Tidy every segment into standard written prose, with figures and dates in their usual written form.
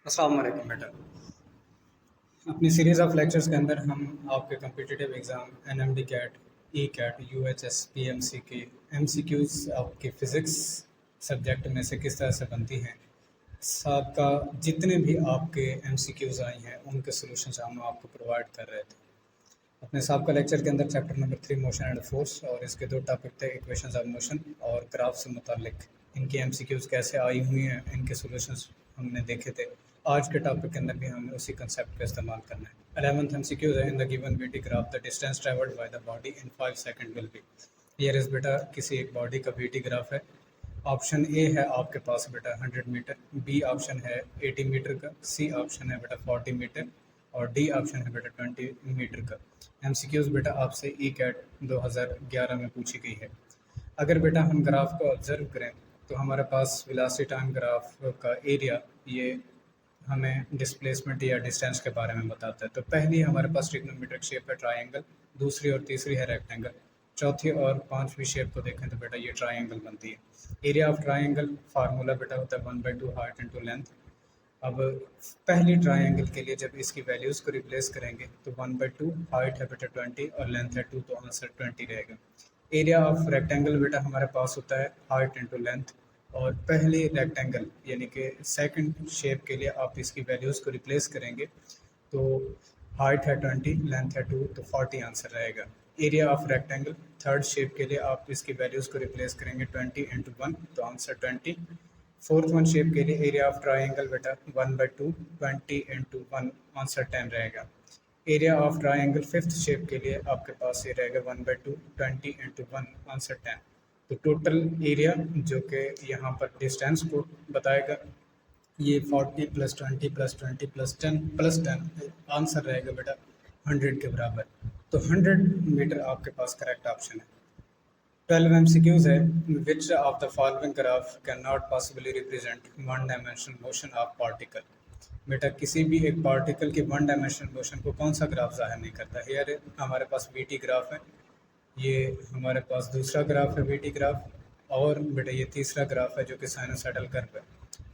अस्सलाम वालेकुम बेटा। अपनी सीरीज़ ऑफ लेक्चर्स के अंदर हम आपके competitive exam NMD CAT, E CAT, UHS, PMC के एमसीक्यूज़ आपके फ़िज़िक्स सब्जेक्ट में से किस तरह से बनती हैं, सबका जितने भी आपके एमसीक्यूज़ आई हैं उनके सॉल्यूशंस हम आपको प्रोवाइड कर रहे थे। अपने सबका लेक्चर के अंदर chapter number 3 motion and force और इसके दो टॉपिक थे इक्वेशंस ऑफ मोशन और ग्राफ से मुतालिक इनकी एमसीक्यूज़ कैसे आई हुई हैं, इनके सॉल्यूशंस हमने देखे थे। आज के टॉपिक के अंदर भी हमें उसी कंसेप्ट का इस्तेमाल करना है। 11th एमसीक्यूज़ है in the given VT graph the distance travelled by the body in 5 second will be. ये इस बेटा किसी एक बॉडी का वीटी ग्राफ है। ऑप्शन ए है आपके पास बेटा 100 मीटर, बी ऑप्शन है 80 मीटर का, सी ऑप्शन है बेटा 40 मीटर और डी ऑप्शन है बेटा 20 मीटर का। एमसीक्यूज़ बेटा आपसे ई कैट 2011 में पूछी गई है। अगर बेटा हम ग्राफ को ऑब्जर्व करें तो हमारे पास वेलोसिटी टाइम ग्राफ का एरिया ये हमें डिस्प्लेसमेंट या डिस्टेंस के बारे में बताता है। तो पहली हमारे पास ट्रिग्नोमेट्रिक शेप है ट्रायंगल, दूसरी और तीसरी है रेक्टेंगल, चौथी और पांचवी शेप को देखें तो बेटा ये ट्रायंगल बनती है। एरिया ऑफ ट्रायंगल फार्मूला बेटा होता है 1/2 हाइट इंटू लेंथ। अब पहली ट्रायंगल के लिए जब इसकी वैल्यूज़ को रिप्लेस करेंगे तो 1/2 हाइट है बेटा 20 और लेंथ है 2 तो आंसर 20 रहेगा। एरिया ऑफ रेक्टेंगल बेटा हमारे पास होता है हाइट इंटू लेंथ और पहले रेक्टेंगल यानी कि सेकंड शेप के लिए आप इसकी वैल्यूज़ को रिप्लेस करेंगे तो हाइट है 20, लेंथ है 2 तो 40 आंसर रहेगा। Area of rectangle third shape के लिए आप इसकी वैल्यूज़ को रिप्लेस करेंगे 20 इंटू 1 तो आंसर 20। फोर्थ वन शेप के लिए एरिया ऑफ ट्रायंगल बेटा 1/2 20 इंटू 1 आंसर 10 रहेगा। Area of triangle fifth shape के लिए आपके पास ये रहेगा 1/2 20 इंटू 1 आंसर 10। तो टोटल एरिया जो कि यहाँ पर डिस्टेंस को बताएगा ये 40 + 20 + 20 + 10 + 10 आंसर रहेगा बेटा 100 के बराबर। तो 100 मीटर आपके पास करेक्ट ऑप्शन है। 12 MCQs है which of the following graph can not possibly represent one dimensional motion of particle. बेटा किसी भी एक पार्टिकल की वन डायमेंशनल मोशन को कौन सा ग्राफ जाहिर नहीं करता है। यार हमारे पास वीटी ग्राफ है, ये हमारे पास दूसरा ग्राफ है वीटी ग्राफ और बेटा ये तीसरा ग्राफ है जो कि साइनोसॉइडल कर्व है।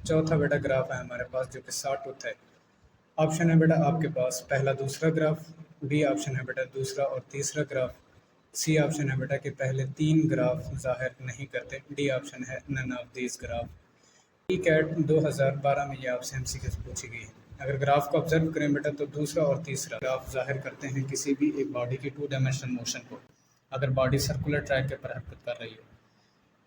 चौथा बेटा ग्राफ है हमारे पास जो कि सॉटूथ है। ऑप्शन है बेटा आपके पास पहला दूसरा ग्राफ, बी ऑप्शन है बेटा दूसरा और तीसरा ग्राफ, सी ऑप्शन है बेटा कि पहले तीन ग्राफ जाहिर नहीं करते, डी ऑप्शन है none of these graph. E CAT 2012 में ये आपसे एमसीक्यूज़ पूछी गई है। अगर ग्राफ को ऑब्जर्व करें बेटा तो दूसरा और तीसरा ग्राफ जाहिर करते हैं किसी भी एक बॉडी की 2 डायमेंशनल मोशन को। अगर बॉडी सर्कुलर ट्रैक के पर हरकत कर रही है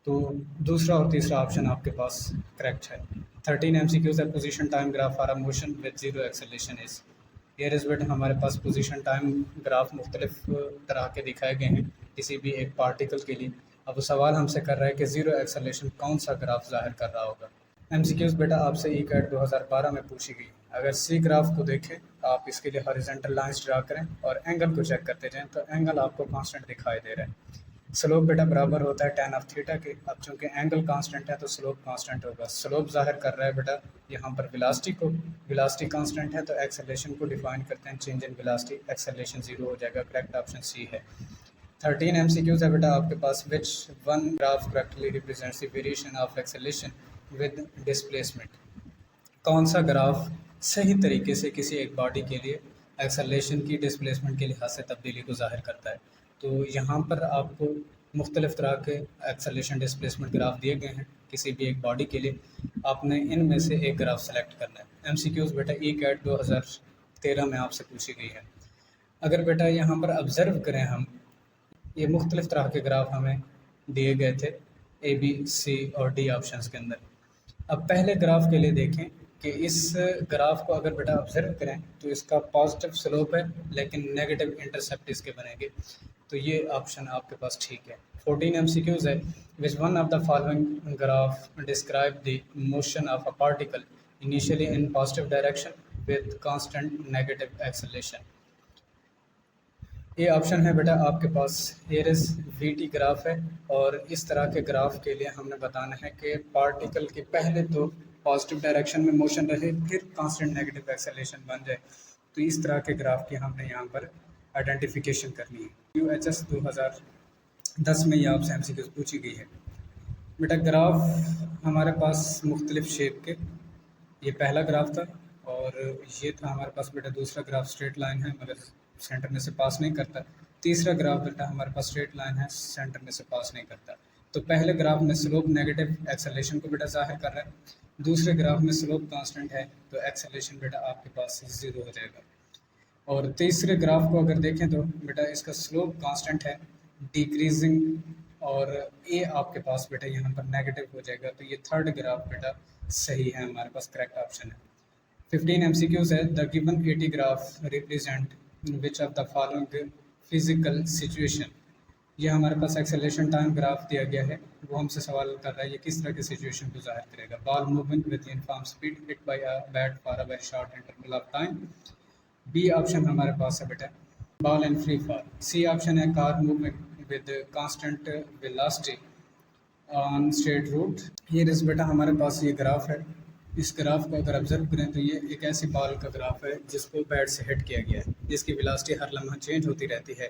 तो दूसरा और तीसरा ऑप्शन आपके पास करेक्ट है। 13 एमसीक्यूज़ है position time graph for a motion with zero acceleration is. Air is बेटा हमारे पास पोजीशन टाइम ग्राफ मुख्तलिफ तरह के दिखाए गए हैं किसी भी एक पार्टिकल के लिए। अब वो सवाल हमसे कर रहा है कि ज़ीरो एक्सेलरेशन कौन सा ग्राफ जाहिर कर रहा होगा। एमसीक्यूज़ बेटा आपसे ई कैट 2012 में पूछी गई। अगर सी ग्राफ को देखें आप इसके लिए हॉरिजॉन्टल लाइंस ड्रा करें और एंगल को चेक करते जाएं तो एंगल आपको कांस्टेंट दिखाई दे रहा है। स्लोप बेटा बराबर होता है tan ऑफ थीटा के। अब चूंकि एंगल कांस्टेंट है तो स्लोप कांस्टेंट होगा। स्लोप जाहिर कर रहा है बेटा यहाँ पर वेलोसिटी को, वेलोसिटी कांस्टेंट है तो एक्सेलरेशन को डिफाइन करते हैं चेंज इन वेलोसिटी, एक्सेलरेशन 0 हो जाएगा। करेक्ट ऑप्शन सी है। 13 एमसीक्यूज़ है बेटा आपके पास which one graph correctly represents the variation of acceleration with displacement. कौन सा ग्राफ सही तरीके से किसी एक बॉडी के लिए एक्सेलरेशन की डिस्प्लेसमेंट के लिहाज से तब्दीली को जाहिर करता है। तो यहाँ पर आपको मुख्तलिफ तरह के एक्सेलरेशन डिस्प्लेसमेंट ग्राफ दिए गए हैं किसी भी एक बॉडी के लिए, आपने इनमें से एक ग्राफ सेलेक्ट करना है। एमसीक्यूज़ बेटा ई कैट 2013 में आपसे पूछी गई है। अगर बेटा यहाँ पर ऑब्ज़र्व करें हम, ये मुख्तलिफ तरह के ग्राफ हमें दिए गए थे ए बी सी और डी ऑप्शंस के अंदर। अब पहले ग्राफ के लिए देखें कि इस ग्राफ को अगर बेटा ऑब्जर्व करें तो इसका पॉजिटिव स्लोप है लेकिन नेगेटिव इंटरसेप्ट इसके बनेंगे, तो ये ऑप्शन आपके पास ठीक है। 14 एमसीक्यूज़ है which one of the following graph describe the motion of a particle initially in positive direction with constant negative acceleration. ये ऑप्शन है बेटा आपके पास एयरस वीटी ग्राफ है और इस तरह के ग्राफ के लिए हमने बताना है कि पार्टिकल के पहले तो पॉजिटिव डायरेक्शन में मोशन रहे फिर कांस्टेंट नेगेटिव एक्सेलरेशन बन जाए। तो इस तरह के ग्राफ की हमने यहाँ पर आइडेंटिफिकेशन करनी है। यूएचएस 2010 में ये आपसे एमसीक्यूज़ पूछी गई है। बेटा ग्राफ हमारे पास मुख्तलिफ शेप के, ये पहला ग्राफ था और ये था हमारे पास बेटा दूसरा ग्राफ, स्ट्रेट लाइन है मगर सेंटर में से पास नहीं करता। तीसरा ग्राफ बेटा हमारे पास स्ट्रेट लाइन है, सेंटर में से पास नहीं करता। तो पहले ग्राफ में स्लोप नेगेटिव एक्सेलरेशन को बेटा जाहिर कर रहा है, दूसरे ग्राफ में स्लोप कांस्टेंट है, तो एक्सेलरेशन बेटा आपके पास 0 हो जाएगा। और तीसरे ग्राफ को अगर देखें तो बेटा इसका स्लोप कांस्टेंट है, डिक्रीजिंग, और ए आपके पास बेटा यहाँ पर नेगेटिव हो जाएगा। तो ये थर्ड ग्राफ बेटा सही है, हमारे पास करेक्ट ऑप्शन है। 15 MCQs है। The given 80 graph represent which of the following physical situation. ये हमारे पास एक्सेलरेशन टाइम ग्राफ दिया गया है, वो हमसे सवाल कर रहा है ये किस तरह की सिचुएशन को जाहिर करेगा। Ball moving with uniform speed hit by a bat for a very short interval of time. B option हमारे पास है बेटा ball in free fall. C option है car moving with constant velocity on straight route. ये रिस बेटा हमारे पास ये ग्राफ है। इस ग्राफ को अगर ऑब्जर्व करें तो ये एक ऐसी बॉल का ग्राफ है जिसको बैट से हिट किया गया है, जिसकी वेलोसिटी हर लम्हा चेंज होती रहती है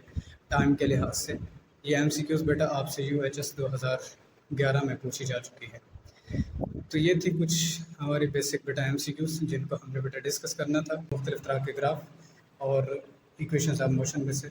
टाइम के लिहाज से। ये MCQs बेटा आपसे UHS 2011 में पूछी जा चुकी है। तो ये थी कुछ हमारी बेसिक बेटा MCQs जिनको हमने बेटा डिस्कस करना था, मुख्तलिफ तरह के ग्राफ और इक्वेशंस ऑफ मोशन में से।